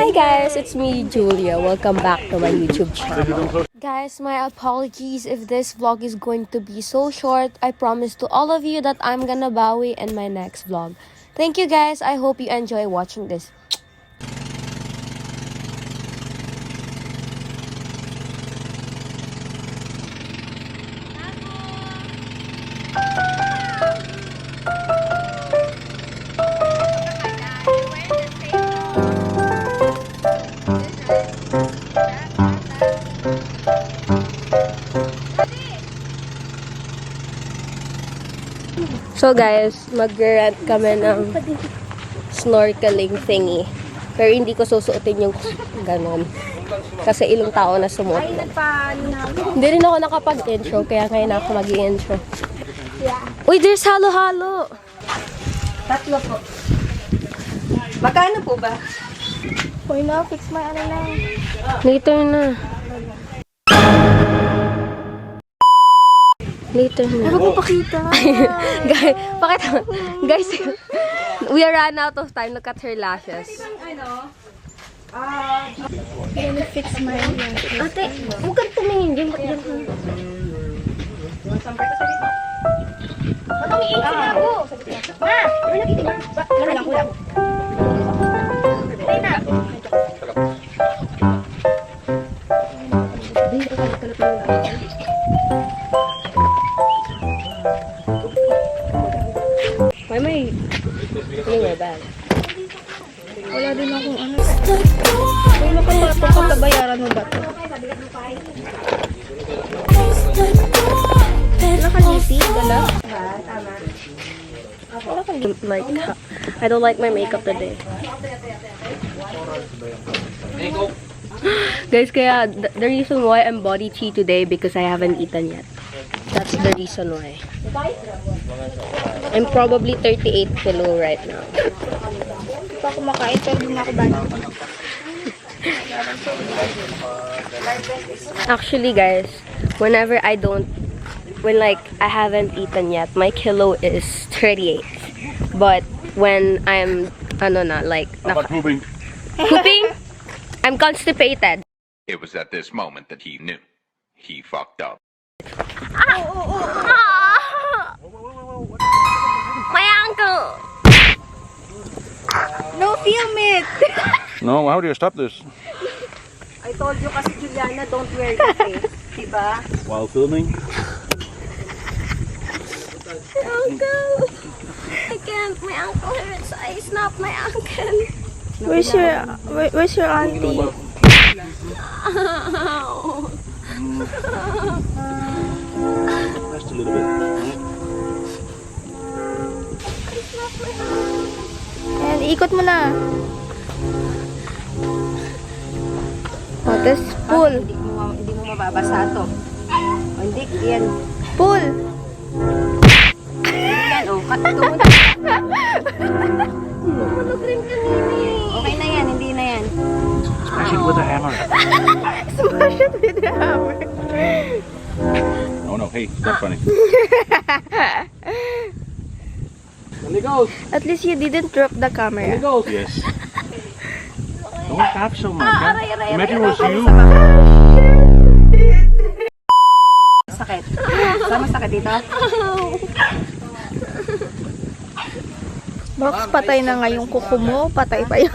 Hi guys, it's me, Julia. Welcome back to my YouTube channel. Guys, my apologies if this vlog is going to be so short. I promise to all of you that I'm gonna bawi in my next vlog. Thank you guys. I hope you enjoy watching this. So guys, mag-rent kami ng snorkeling thingy. Pero hindi ko susuotin yung ganon. Kasi ilang tao na sumuot na. Hindi rin ako nakapag-intro, kaya ngayon ako mag-i-intro. Uy, there's halo-halo! 3 po. Magkano po ba? Uy na, fix my ano na. Later na. Later na. Ano ko pakita? Guys, pakita. Guys, we are run out of time. Look at her lashes. Let me fix my lashes. Ate, huwag kang tumingin. Diyan, diyan. Batong iingit na ako. Ma! Ano nakita mo? Laro lang kuya. Tayo na. May anyway, bad. Wala din akong ano. Wala ka ba ito? Pagkabayaran mo ba ito? Wala ka niti? Wala? Wala kang like, I don't like my makeup today. Guys, kaya the reason why I'm body chi today because I haven't eaten yet. That's the reason why. I'm probably 38 kilo right now. Hindi pa ako makain pero di na ako balik. Actually, guys, whenever I haven't eaten yet, my kilo is 38. But when I'm, pooping. pooping, I'm constipated. It was at this moment that he knew. He fucked up. My ankle! No, film it! No, how do you stop this? I told you kasi Juliana, don't wear your face. Diba? While filming? My ankle! I can't. My ankle hurts. I snapped my ankle. Where's your auntie? Ow. Just a little bit. Ayan, ikot mo na. O, tapos pull. Hindi mo mababasa to. O, hindi, yan. Pull. Yan, o. Cut to. Okay na yan, hindi na yan. Smash it with a hammer. Smash it with the hammer. Oh no, hey, it's not funny. At least you didn't drop the camera. Yes. Don't laugh so much. Imagine it was you. Sakit. Saan masakit dito? Box, patay na nga yung kuko mo. Patay pa yun.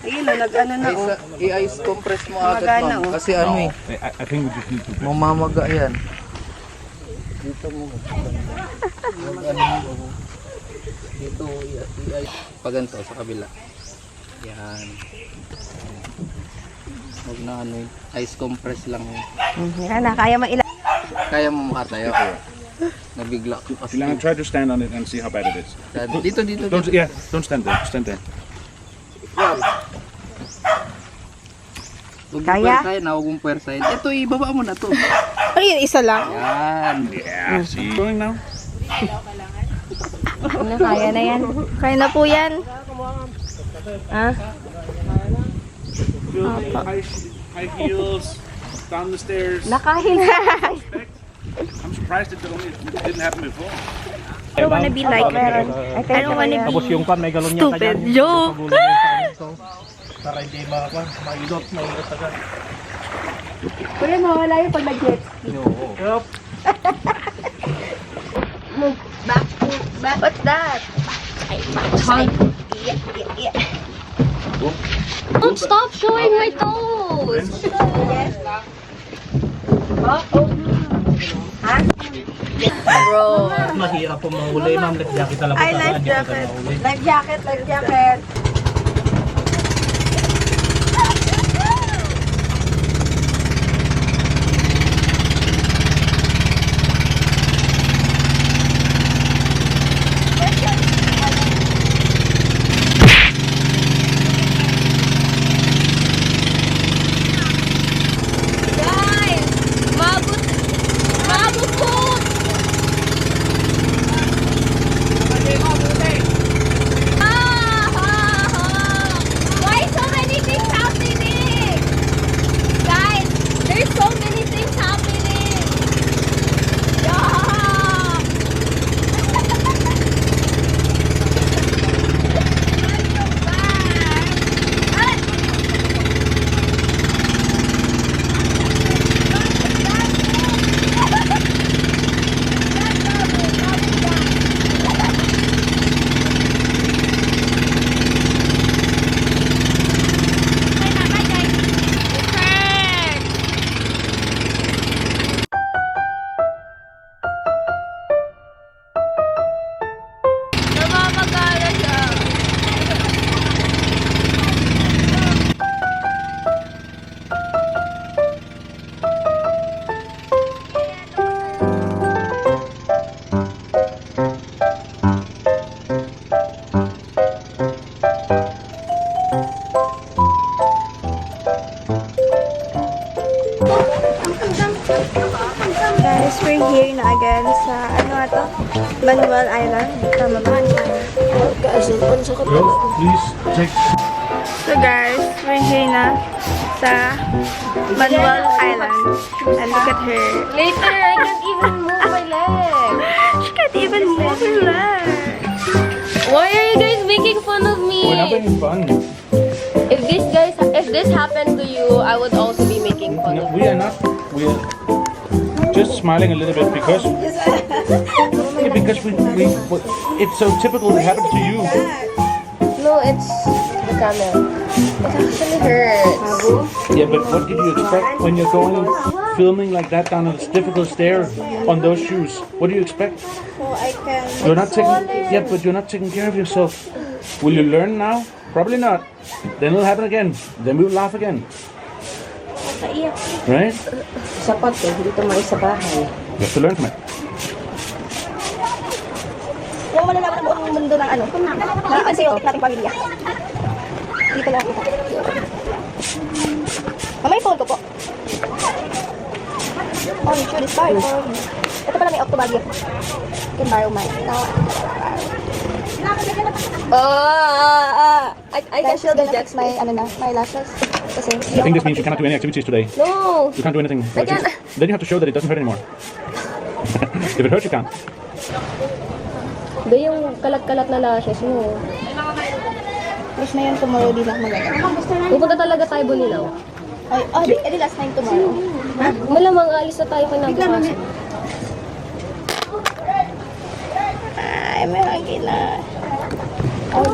Ayun o, nag-ano na o. I-ice compress mo agad, Magana, ma'am. oh. Kasi ano eh, I think we just need to. mamamaga yan. Dito, i-ice. Pag ganito, sa kabila. Yan. Huwag na ano eh. Ice compress lang yun. Yan na, kaya maila. Kaya mo makatayo. Nabigla ko kasi. Ilan, try to stand on it and see how bad it is. Dito, dito, Don't, dito. yeah, don't stand there. Stand there. Huwag Kaya? mong pwersahin, huwag mong pwersahin. Ito, ibaba mo na to. Ayun, isa lang. Yan. Yeah, see. Going now. Ano, kaya na yan. Kaya na po yan. Ah? High heels, down the stairs. Nakahil. I'm surprised it didn't happen before. I don't wanna be like her. I don't wanna be Tapos yung pan may galon niya stupid joke. Para hindi mailot agad. Kuya, mawala yung pag nag-jet ski. Yup. What's that? Don't stop showing my toes! Bro. Mahirap po mahuli, ma'am. Life jacket talaga. Ay, life jacket. Life jacket, life jacket. Guys! Mabot po! Why so many things happening? Guys, there's so many things happening. Yeah. Namamagana siya. Guys, we're here na again sa, ano nga to? Manuel Island. Tama ba? Please check. So guys, we're here na sa Manuel Island. And look at her. Later, I can't even move my leg. She can't even move her legs. Why are you guys making fun of me? We're having fun. If this happened to you, I would also be making fun No, of we are not. We are just smiling a little bit because it's so typical it happens to you. No, it's the camera. It actually hurts. Yeah, but what did you expect when you're going filming like that down a difficult stair on those shoes? What do you expect? So I can... You're not taking. Yeah, but you're not taking care of yourself. Will you learn now? Probably not. Then it'll happen again. Then we'll laugh again. Right? Sapat eh, hindi ito mais sa bahay. You have to learn from it. Yung malalaman ng buong mundo ng ano. Kasi yung nating pamilya. Dito lang kita. Mamay phone ko po. Oh, you should start. Ito pala may octobody. Can borrow mine. I Guys, she'll gonna fix my, ano na, my lashes. Kasi, I think this means you cannot do any activities today. No. You can't do anything. I can't. Then you have to show that it doesn't hurt anymore. If it hurts, you can't. Ba yung kalat-kalat na lashes mo. wish na yun tomorrow din ako magagawa. Pupunta talaga tayo Bulinaw. Ay, di last time tomorrow. Malamang alis na tayo kinabukasan. Ay, may hangin na. Oh,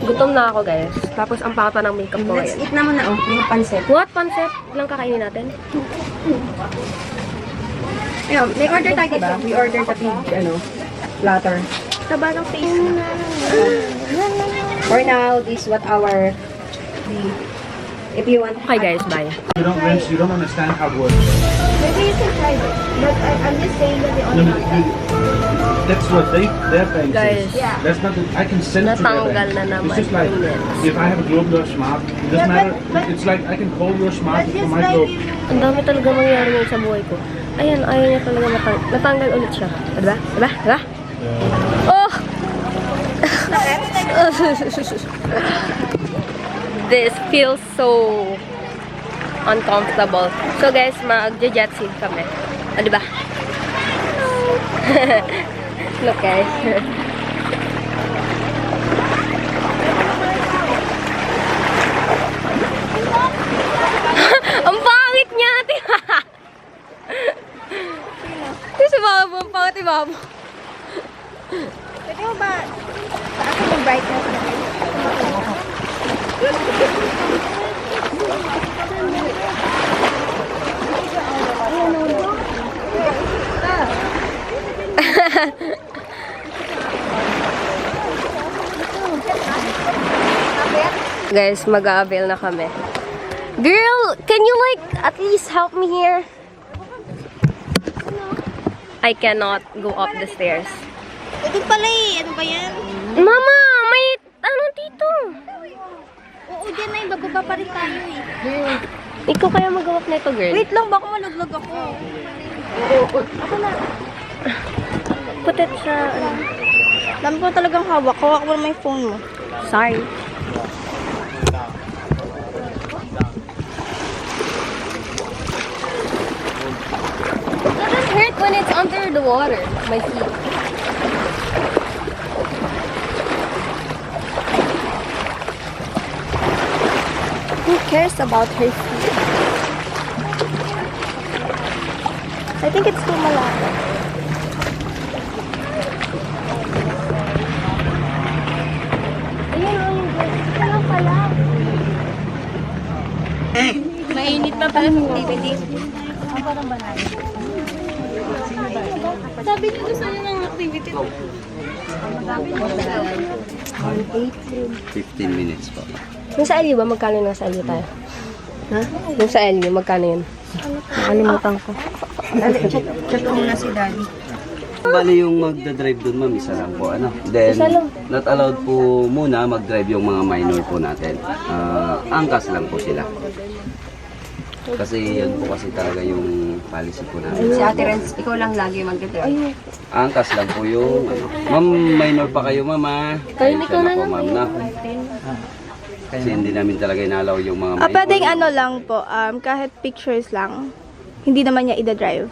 Gutom na ako guys. Tapos ang pangata ng makeup ko Let's ngayon. eat na muna, oh. Yung pancit. What? Pancet? Ilang kakainin natin? Ayun, may order tayo, diba? We ordered the big, platter. taba ng face mo. For now, this what our, if you want. Okay guys, bye. You don't rinse, you don't understand how it works. Maybe you can try it. But I'm just saying that the No, no, that's what their bank Guys. is. That's not. I can send it to their Natanggal bank. na naman It's just like yung lens. if I have a globe, you're smart. It doesn't matter. It's like I can call you smart for my globe. Ang dami talaga mangyari ngayon sa buhay ko. Ayan, ayaw niya talaga natanggal ulit siya. Diba? Diba? Diba? Oh! This feels so uncomfortable. So guys, mag-jet ski kami. Ah, diba? Look guys. Guys, mag-a-avail na kami. Girl, can you like at least help me here? I cannot go up the stairs. Ito pala eh. Ano ba yan? Mama, may ano dito? Oo, dyan na yung bababa pa rin tayo eh. Ikaw kaya magawak na ito, girl. Wait lang, baka malaglag ako. Ako na. Put it sa, ano. Dami ko talagang hawak. Hawak mo na may phone mo. Sorry. It doesn't hurt when it's under the water, my feet. Who cares about her feet? I think it's too malapit. Mainit na pala yung activity. Sabi niyo gusto niyo ng activity. 15 minutes po. Yung sa LU ba? Magkano yung sa LU tayo? Ha? Yung sa LU, magkano yun? Nakalimutan ko. Check ko muna si Daddy. Bali yung magdadrive dun, ma'am, isa lang po. Ano? Then, Isa lang. not allowed po muna mag-drive yung mga minor po natin. Angkas lang po sila. Kasi yan po kasi talaga yung policy po namin. Si Ate Renz, ikaw lang lagi mag-drive. Angkas lang po yung ano. Ma'am, minor pa kayo, ma'am, ha? Tahimik ka na po, lang, ma'am, na. Kasi hindi namin talaga inalaw yung mga minor. Pwedeng ano lang po, kahit pictures lang. Hindi naman niya ida-drive.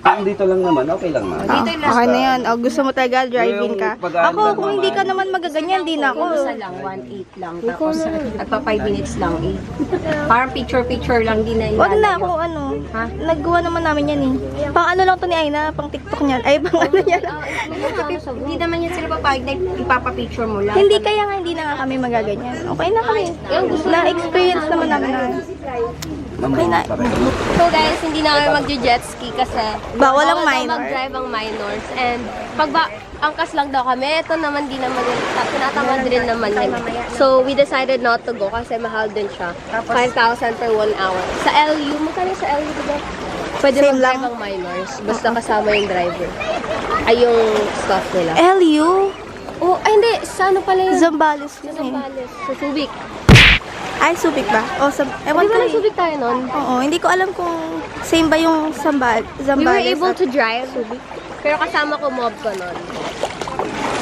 Kung dito lang naman, okay lang, ma'am. Okay na yan. O, gusto mo talaga driving ka. Yung pag-aandar Ako, kung hindi ka naman magaganyan, di na ako. Isa lang, 1.8 lang. Tapos, nagpa 5 minutes lang eh. Parang picture-picture lang, di na Wag na ilalayo. kung ano. Naggawa naman namin yan eh. Pang ano lang to ni Aina, pang TikTok niyan. Ay, pang ano yan. Hindi naman yan sila papayag na ipapapicture mo lang. Hindi kaya nga, hindi na nga kami magaganyan. Okay na kami. Na-experience naman namin na. Okay na. So guys, hindi na kami mag-jet ski kasi Bawal ang daw minor. mag-drive ang minors. And pag angkas lang daw kami, ito naman di naman yun. Tinatamad rin naman yun. So we decided not to go kasi mahal din siya. 5,000 per 1 hour. Sa LU, magkano sa LU diba? Pwede Same mag-drive lang. ang minors. Basta kasama yung driver. Ay, yung staff nila. LU? Oh, ay hindi. Sa ano pala yun? Zambales Sa yun eh. Zambales. Sa Subic. Ay, Subic ba? O, ewan Di ko ba eh. nag-Subic tayo nun? Oo, hindi ko alam kung same ba yung Zambales. We were able to drive. Pero kasama ko mob ko nun.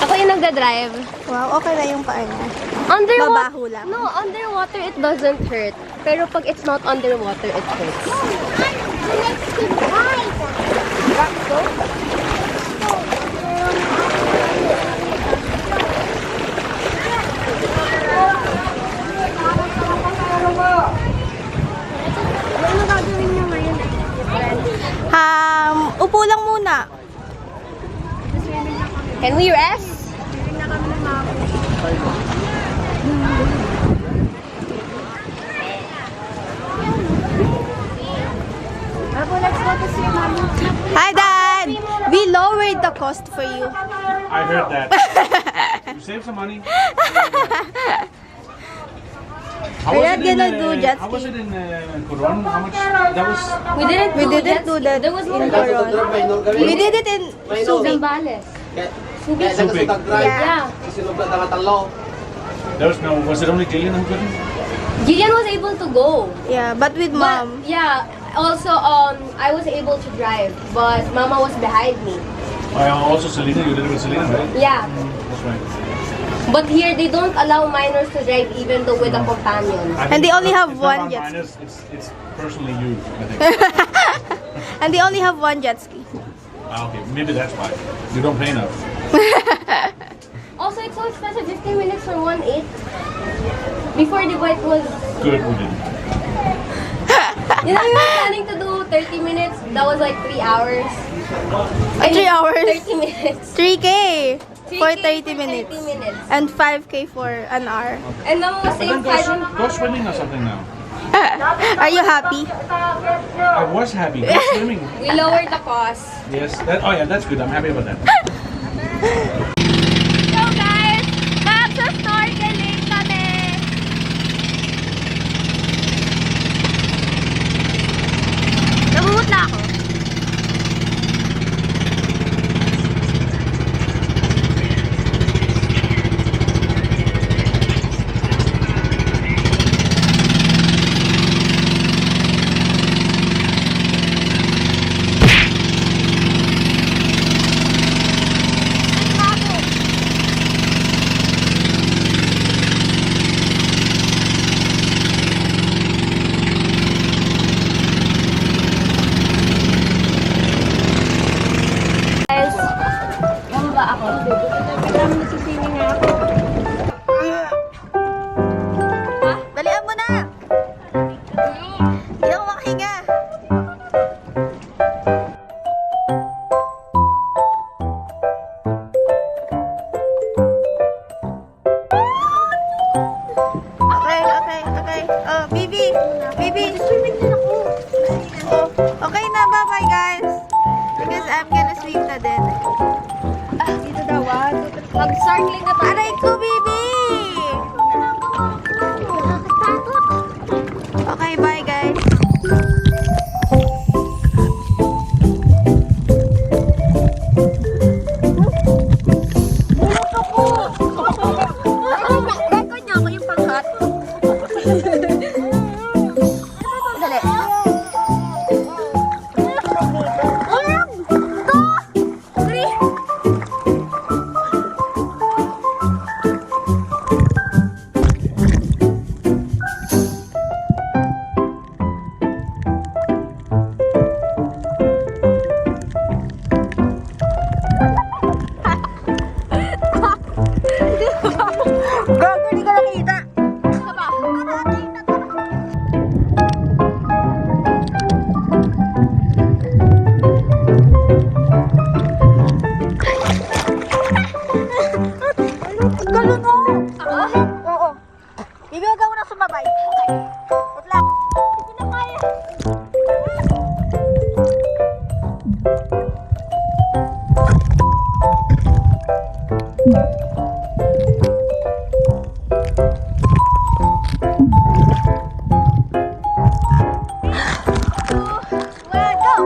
Ako yung nagda-drive. Wow, okay na yung paa niya. Underwater. Babaho lang. No, underwater it doesn't hurt. Pero pag it's not underwater, it hurts. Upo lang muna. Can we rest? Hi, Dad! We lowered the cost for you. I heard that. You save some money. How We're was not it in, gonna do jet How was ski. it in Coron? How much? That was. We didn't We didn't do that There was in one Coron. We did it in Subic. Zambales. So big. Yeah. There was no. Was it only Jillian who couldn't? Gillian was able to go. Yeah, but with But, Mom. yeah. Also, I was able to drive, but Mama was behind me. Also Selena. You did it with Selena, right? Yeah. That's right. But here, they don't allow minors to drive even though with a companion. I And think they only have it's not one about jet minors, it's personally you. I think. And they only have one jet ski. Okay, maybe that's why you don't pay enough. Also, it's so expensive. 15 minutes for 1.8. Before the it was, Good, we didn't. you know, we were planning to do 30 minutes. That was like 3 hours. 3 hours? 30 minutes. 3K. for 30 minutes. 30 minutes. And 5K for an hour. And now we're But saying then go swimming or something now. Are you happy? I was happy. Go swimming. we lowered the cost. Yes. Oh yeah, that's good. I'm happy about that. So guys, magsa-snorkeling kami. Namumut na ako. Guys, ano ba ako? Dalian mo na! Hindi ako makahinga. Okay. Oh, Bibi! Swimming din ako. Oh, okay na, bye-bye guys. Because I'm gonna swim na din. Dito daw ah. Mag-circling na tayo. Aray ko, Bibi! Okay, bye guys. Record niya ako yung panghat. Dali. Gago, hindi ko nakita. Galon mo! Oo. Bibi, huwag ka muna sumabay. Okay. Wait lang. Hindi ko na kaya. Well, go!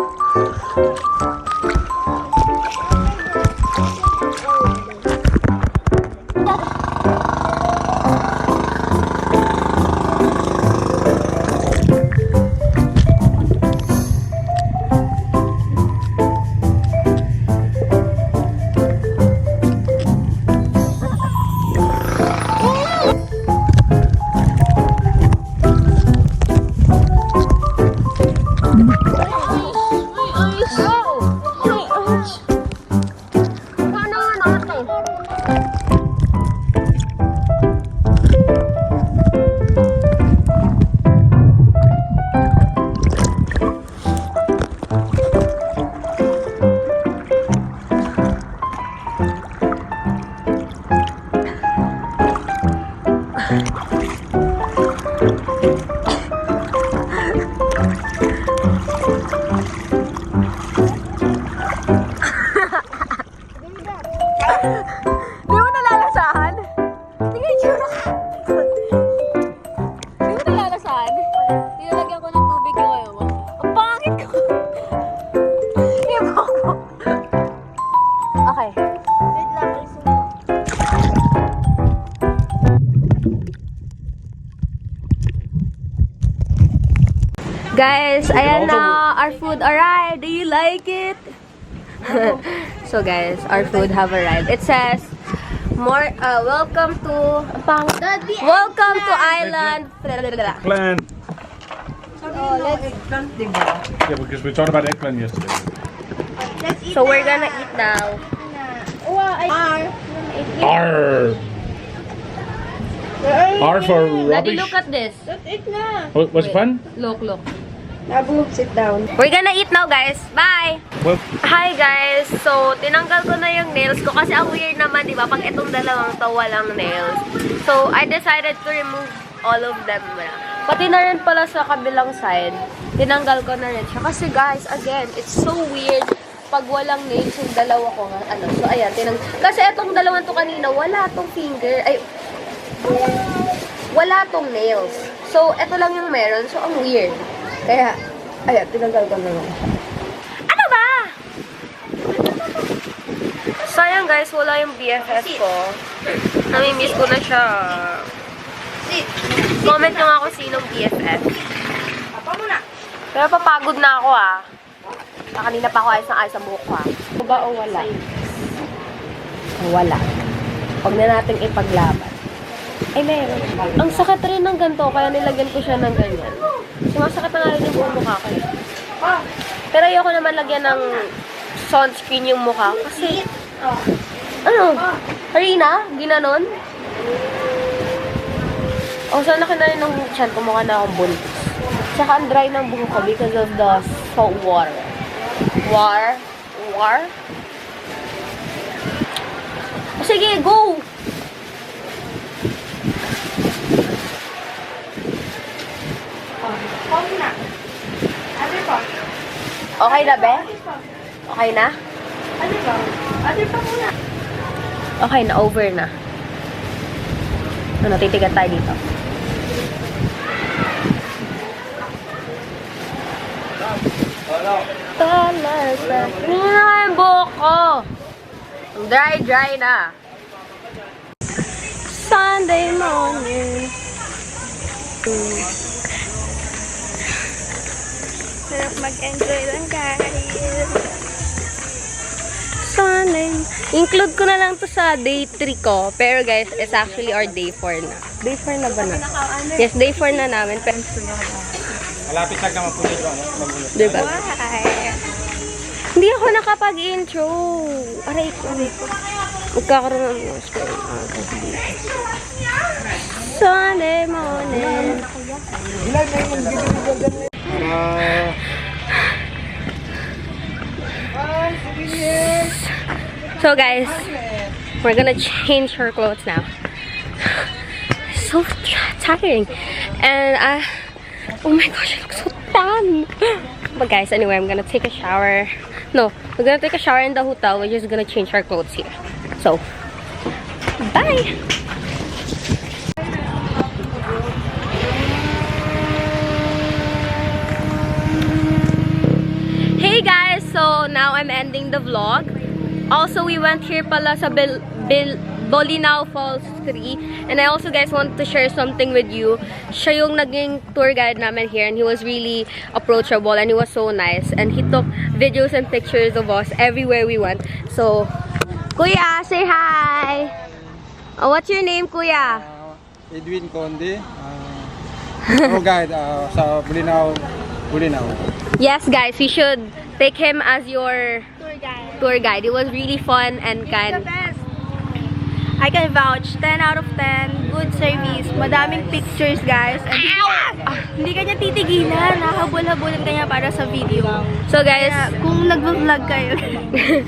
Di mo nalalasahan? Tingnan yung tsura ka. Di mo nalalasahan? Nilalagyan ko ng tubig yung ayaw mo. Ang pangit ko. Ibo ko. Okay. Wait lang. Guys, ayan na. Our food arrived. Do you like it? So guys, our food have arrived. It says, welcome to island. Eggplant. Yeah, because we talked about eggplant yesterday. So we're gonna eat now. R. R for Daddy, rubbish. look at this. What's fun? Look. Nabu, sit down. We're gonna eat now, guys. Bye! Hi, guys! So, tinanggal ko na yung nails ko kasi ang weird naman, di ba? Pag itong dalawang to, walang nails. So, I decided to remove all of them. Pati na rin pala sa kabilang side, tinanggal ko na rin siya. Kasi, guys, again, it's so weird pag walang nails yung dalawa ko nga. Ano, so, ayan, kasi itong dalawang to kanina, wala tong finger. Ay, wala tong nails. So, ito lang yung meron. So, ang weird. Kaya, ayan, tinanggal ko na lang. Ano ba? Sayang guys, wala yung BFF ko. Nami-miss ko na siya. Comment nyo nga kung sinong BFF. Pero papagod na ako Kanina pa ako ayos ng buhok ko Ano ba o wala? Wala. Huwag na natin ipaglaban. Ay, meron. Ang sakit rin ng ganito, kaya nilagyan ko siya ng ganyan. Sumasakit na nga rin yung buong mukha ko. Pero ayoko naman lagyan ng sunscreen yung mukha. Kasi, ano? Harina? Ginanon? O, sana ka na rin ng tiyan ko, mukha na akong buntis. Tsaka ang dry ng buhok ko because of the salt water. War? Sige, go! Okay na, be? Okay na? Okay na, over na. Ano, titigan tayo dito. Talasa. Hindi na yung buhok ko. Dry na. Sunday morning. Sarap mag-enjoy lang, guys. Sunday. Include ko na lang to sa day 3 ko. Pero guys, it's actually our day 4 na. Day 4 na ba na? Yes, day 4 na namin. Pero, Malapit na naman po dito. diba? Why? Hindi ako nakapag-intro. Aray ko. Magkakaroon ng story. Sunday morning. So guys, we're gonna change her clothes now. So tiring. And oh my gosh, I look so tan. But guys, anyway, I'm gonna take a shower. No, we're gonna take a shower in the hotel. We're just gonna change our clothes here. So, bye! Hey guys! So, now I'm ending the vlog. Also, we went here pala sa Bolinao Falls 3. And I also, guys, want to share something with you. Siya yung naging tour guide namin here, and he was really approachable, and he was so nice. And he took videos and pictures of us everywhere we went. So, Kuya, say hi! Oh, what's your name, Kuya? Edwin Conde, tour guide sa Bolinao. Yes, guys, you should take him as your tour guide. It was really fun and kind. Best. I can vouch, 10 out of 10. Good service. Madaming pictures, guys. And hindi kanya titigilan. Nakahabol-habulan kanya para sa video. So, guys, Kaya, kung nag-vlog kayo,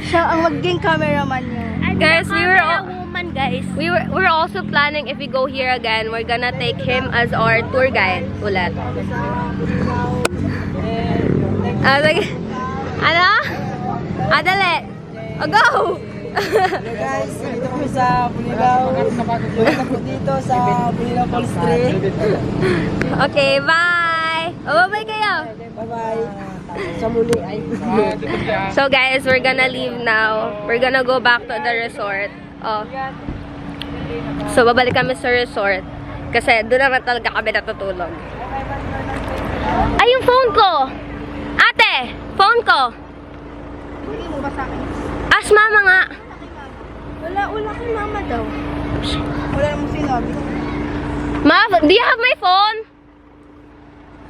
siya ang maging cameraman niyo. guys, woman, guys. we're also planning if we go here again, we're gonna take him as our tour guide ulit. Ano? Dali. Go! Hello guys, dito kami sa Bolinao. Dito sa Bolinao Falls 3. Okay, bye! Bye-bye kayo! Bye-bye. Sa muli ay. So guys, we're gonna leave now. We're gonna go back to the resort. Oh. So, babalik kami sa resort. Kasi doon naman talaga kami natutulog. Ay, yung phone ko! Ate! Phone ko! Hindi mo ba sa akin? Ask mama nga! Wala kay mama daw. Wala namang sinabi. Ma, do you have my phone?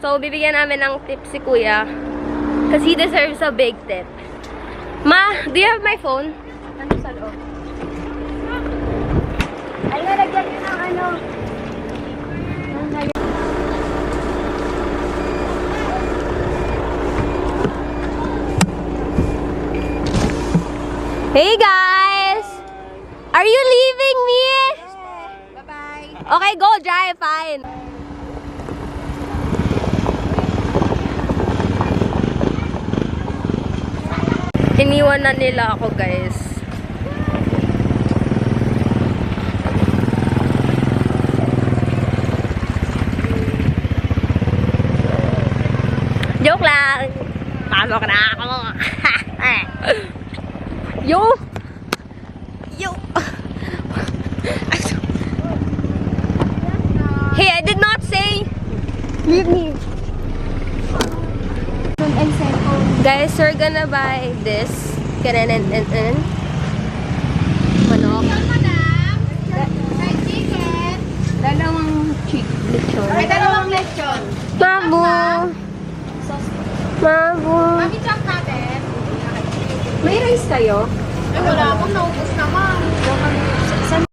So, bibigyan namin ng tip si Kuya. Because he deserves a big tip. Ma, do you have my phone? Ano sa loob? Ay, nalagyan niyo ng ano. Hey guys! Are you leaving me? Bye-bye. Okay, go drive. Fine. Iniwan na nila ako, guys. Joke lang. Pasok na ako. Yo! Yo! Hey, I did not say. Leave me. Guys, we're gonna buy this. Manok. Dalawang lechon. May dalawang lechon. Mabu. Mabu. Mami, chop natin. May rice kayo? Ay, wala akong naubos naman.